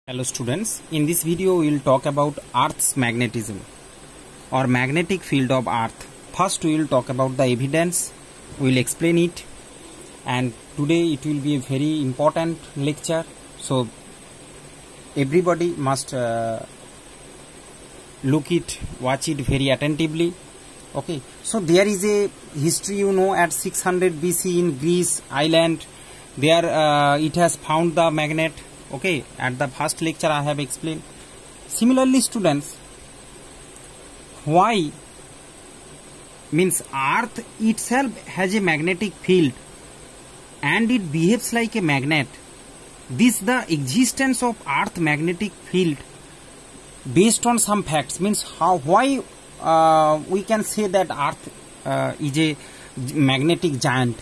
Hello students, in this video we will talk about Earth's magnetism or magnetic field of Earth. First we will talk about the evidence, we will explain it, and today it will be a very important lecture, so everybody must watch it very attentively. Okay, so there is a history, at 600 BC in Greece island, there it has found the magnet. Okay, at the first lecture I have explained. Similarly students, why means Earth itself has a magnetic field and it behaves like a magnet. This the existence of Earth magnetic field based on some facts, means why we can say that Earth is a magnetic giant.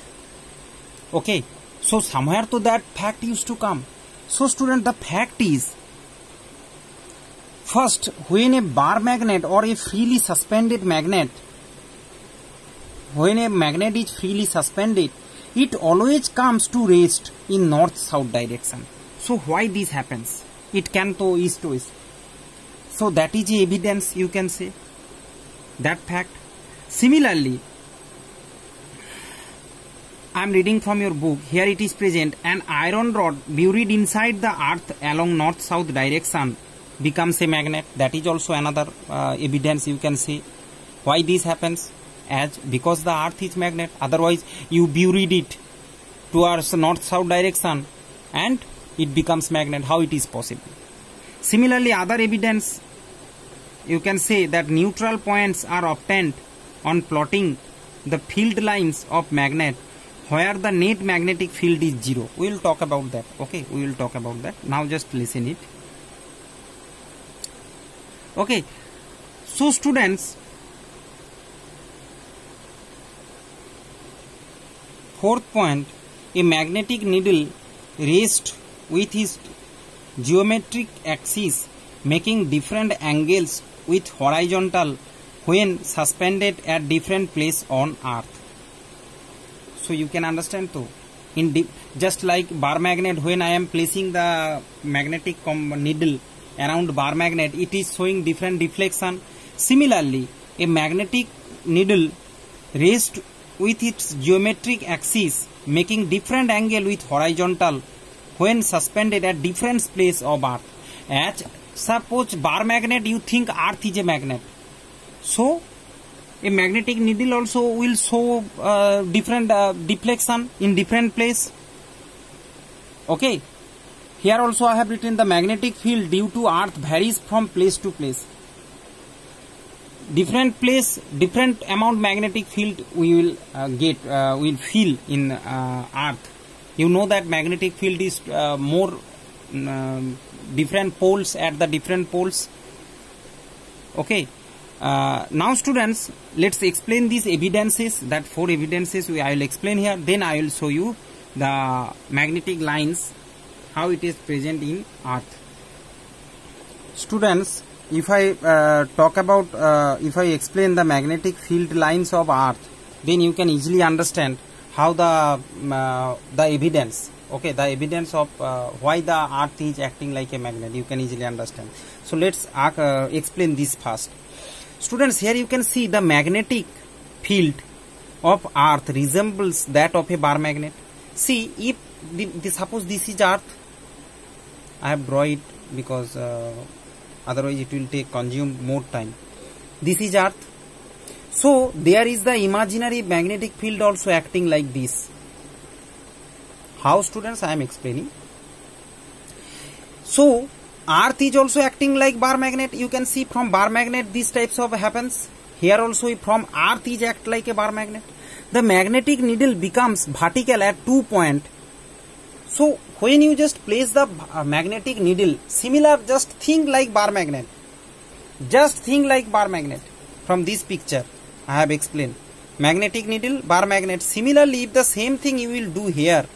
Okay, so somewhere to that fact used to come. So student, the fact is, first, when a bar magnet or a freely suspended magnet, when a magnet is freely suspended, it always comes to rest in north-south direction. So why this happens? It can go east to west. So that is the evidence, you can say, that fact. Similarly, I am reading from your book. Here it is present. An iron rod buried inside the earth along north-south direction becomes a magnet. That is also another evidence, you can say. Why this happens? Because the earth is magnet. Otherwise, you buried it towards north-south direction and it becomes magnet. How it is possible? Similarly, other evidence, you can say that neutral points are obtained on plotting the field lines of magnet where the net magnetic field is zero. We will talk about that. Okay, we will talk about that. Now just listen it. Okay, so students, fourth point, a magnetic needle rests with its geometric axis making different angles with horizontal when suspended at different place on earth. So you can understand too. Just like bar magnet, when I am placing the magnetic needle around bar magnet, it is showing different deflection. Similarly, a magnetic needle rests with its geometric axis making different angle with horizontal when suspended at different place of earth. As suppose bar magnet, you think earth is a magnet. So a magnetic needle also will show different deflection in different place. Okay, here also I have written the magnetic field due to earth varies from place to place. Different place, different amount magnetic field we will will feel in earth. You know that magnetic field is more different poles at the different poles. Okay. Now students, let's explain these evidences, that four evidences I will explain here, then I will show you the magnetic lines, how it is present in earth. Students, if I talk about, if I explain the magnetic field lines of earth, then you can easily understand how the evidence, okay, the evidence of why the earth is acting like a magnet, you can easily understand. So let's explain this first. Students, here you can see the magnetic field of earth resembles that of a bar magnet. See, if suppose this is earth, I have drawn it because otherwise it will consume more time. This is earth. So there is the imaginary magnetic field also acting like this. How, students? I am explaining. So earth is also acting like bar magnet. You can see from bar magnet these types of happens. Here also from earth is act like a bar magnet. The magnetic needle becomes vertical at 2 points. So when you just place the magnetic needle, similar, just think like bar magnet. Just think like bar magnet. From this picture I have explained. Magnetic needle, bar magnet. Similarly, if the same thing you will do here,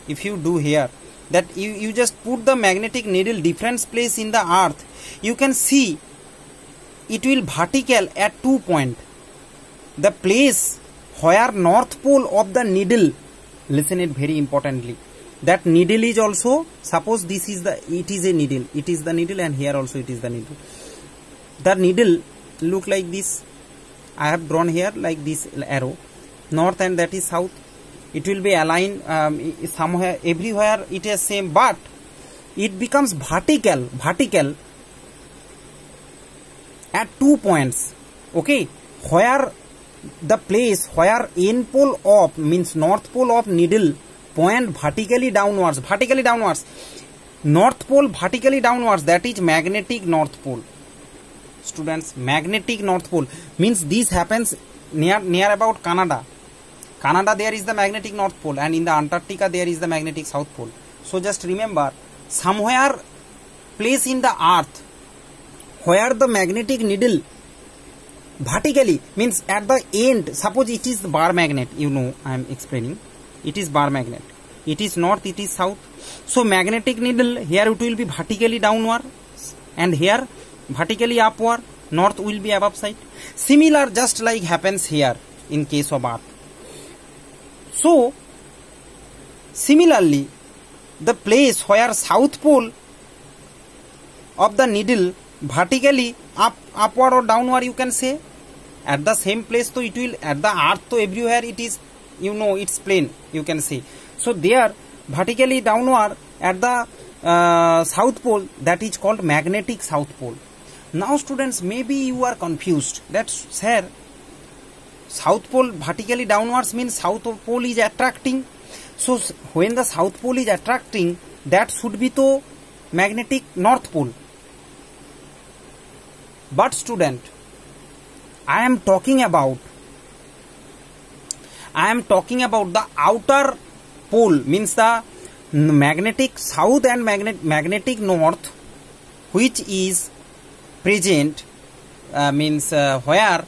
if you do here, that you just put the magnetic needle different place in the earth, you can see it will vertical at 2 points. The place where north pole of the needle, listen it very importantly, that needle is also, suppose this is the, it is a needle, it is the needle, and here also it is the needle. The needle look like this. I have drawn here like this arrow, north and that is south. It will be aligned somewhere, everywhere it is same, but it becomes vertical at 2 points. Okay, where the place where n pole of, means north pole of needle point vertically downwards, north pole vertically downwards, that is magnetic north pole. Students, magnetic north pole means this happens near about Canada. There is the magnetic north pole, and in the Antarctica there is the magnetic south pole. So just remember, somewhere place in the earth where the magnetic needle vertically, means at the end, suppose it is the bar magnet, you know, I am explaining, it is bar magnet, it is north, it is south. So magnetic needle here it will be vertically downward, and here vertically upward, north will be above side. Similar just like happens here in case of earth. So similarly, the place where south pole of the needle vertically upward or downward, you can say, at the same place, so it will, at the earth, so everywhere it is, you know, it's plane, you can say. So there vertically downward at the south pole, that is called magnetic south pole. Now students, maybe you are confused that sir, south pole vertically downwards means south pole is attracting. So when the south pole is attracting, that should be to magnetic north pole. But student, I am talking about the outer pole, means the magnetic south and magnetic north, which is present, means where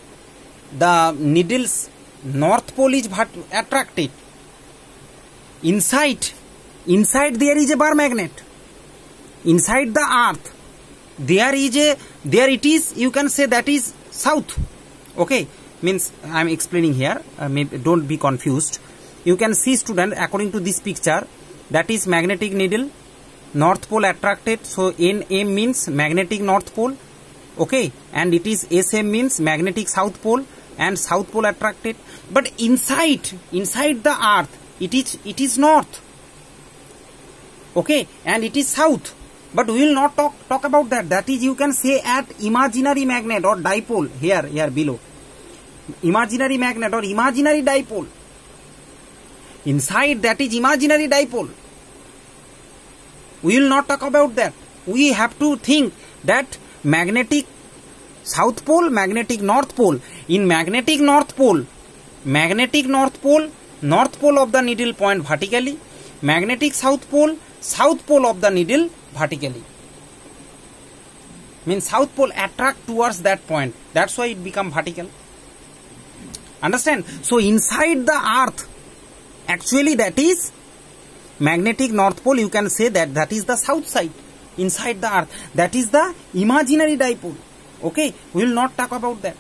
the needle's north pole is attracted. Inside there is a bar magnet. Inside the earth there it is, you can say, that is south. Okay, means I am explaining here, maybe don't be confused. You can see student, according to this picture, that is magnetic needle, north pole attracted, so NM means magnetic north pole. Okay, and it is SM means magnetic south pole, and south pole attracted. But inside the earth it is north. Okay, and it is south. But we will not talk about that. That is, you can say, at imaginary magnet or dipole, here below. Imaginary magnet or imaginary dipole. Inside, that is imaginary dipole. We will not talk about that. We have to think that magnetic south pole, magnetic north pole. In magnetic north pole, north pole of the needle point vertically. Magnetic south pole of the needle vertically. Means south pole attract towards that point. That's why it become vertical. Understand? So inside the earth, actually that is magnetic north pole. You can say that is the south side. Inside the earth, that is the imaginary dipole. Okay, we will not talk about that.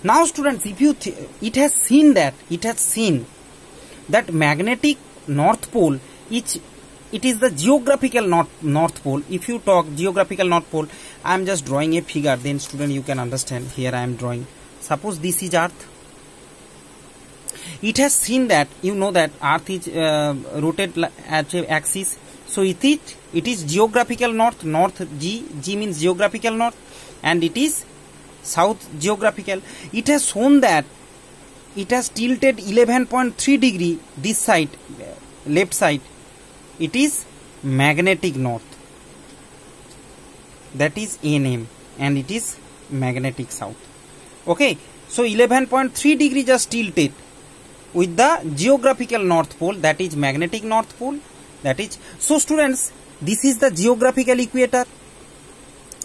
Now students, if you it has seen that magnetic north pole, it is the geographical north pole. If you talk geographical north pole, I am just drawing a figure, then student you can understand. Here I am drawing. Suppose this is earth. It has seen that, you know, that earth is rotated at an axis. So it is geographical north G means geographical north, and it is south geographical. It has shown that it has tilted 11.3 degree this side, left side. It is magnetic north, that is NM, and it is magnetic south. Okay, so 11.3 degree just tilted with the geographical north pole, that is magnetic north pole. That is, so students, this is the geographical equator.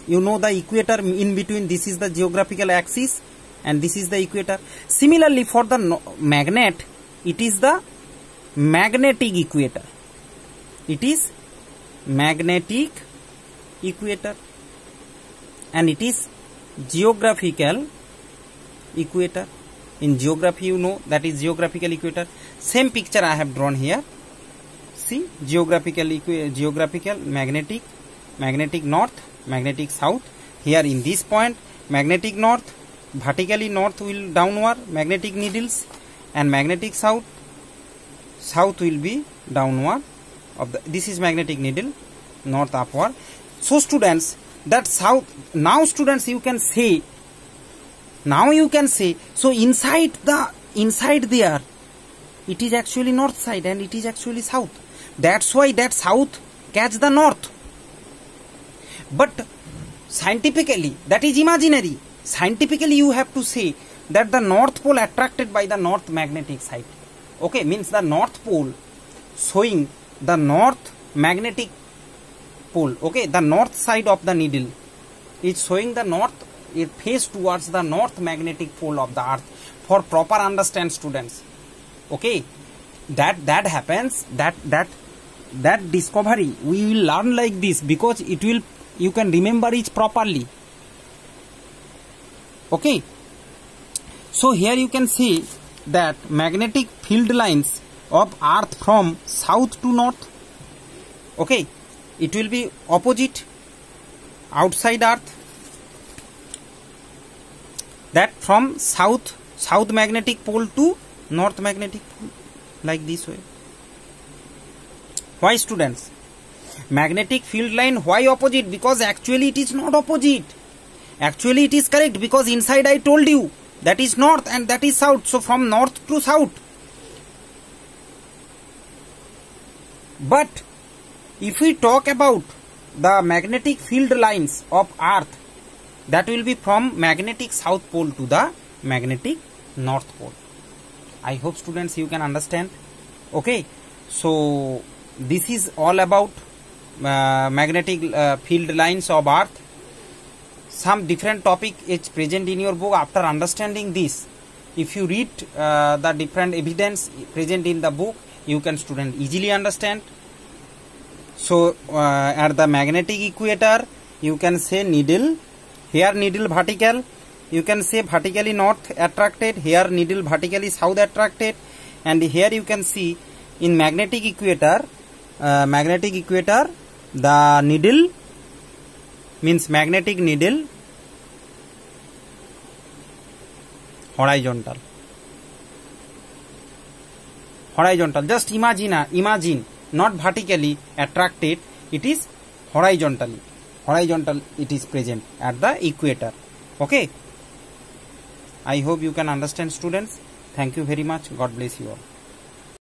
You know the equator in between, this is the geographical axis and this is the equator. Similarly, for the magnet, it is the magnetic equator. It is magnetic equator, and it is geographical equator. In geography, you know that is geographical equator. Same picture I have drawn here. see geographical magnetic north, magnetic south. Here in this point, magnetic north, vertically north will downward magnetic needles, and magnetic south will be downward of this is magnetic needle, north upward. So students, that south, now students you can say, so inside there it is actually north side and it is actually south. That's why that south catch the north. But scientifically, that is imaginary. Scientifically, you have to say that the north pole attracted by the north magnetic side. Okay, means the north pole showing the north magnetic pole. Okay, the north side of the needle is showing the north, it face towards the north magnetic pole of the earth. For proper understand, students. Okay, that happens, that discovery we will learn like this, because it will, you can remember it properly. Okay, so here you can see that magnetic field lines of earth from south to north. Okay, it will be opposite outside earth, that from south magnetic pole to north magnetic pole, like this way. Why, students? Magnetic field line, why opposite? Because actually it is not opposite. Actually it is correct, because inside I told you that is north and that is south. So from north to south. But if we talk about the magnetic field lines of earth, that will be from magnetic south pole to the magnetic north pole. I hope, students, you can understand. Okay, so this is all about magnetic field lines of earth. Some different topic is present in your book. After understanding this, if you read the different evidence present in the book, you can, student, easily understand. So at the magnetic equator, you can say needle, here needle vertical, you can say vertically north attracted, here needle vertically south attracted, and here you can see in magnetic equator, the needle means magnetic needle horizontal. Just imagine, not vertically attracted, it is horizontal it is present at the equator. Okay, I hope you can understand, students. Thank you very much. God bless you all.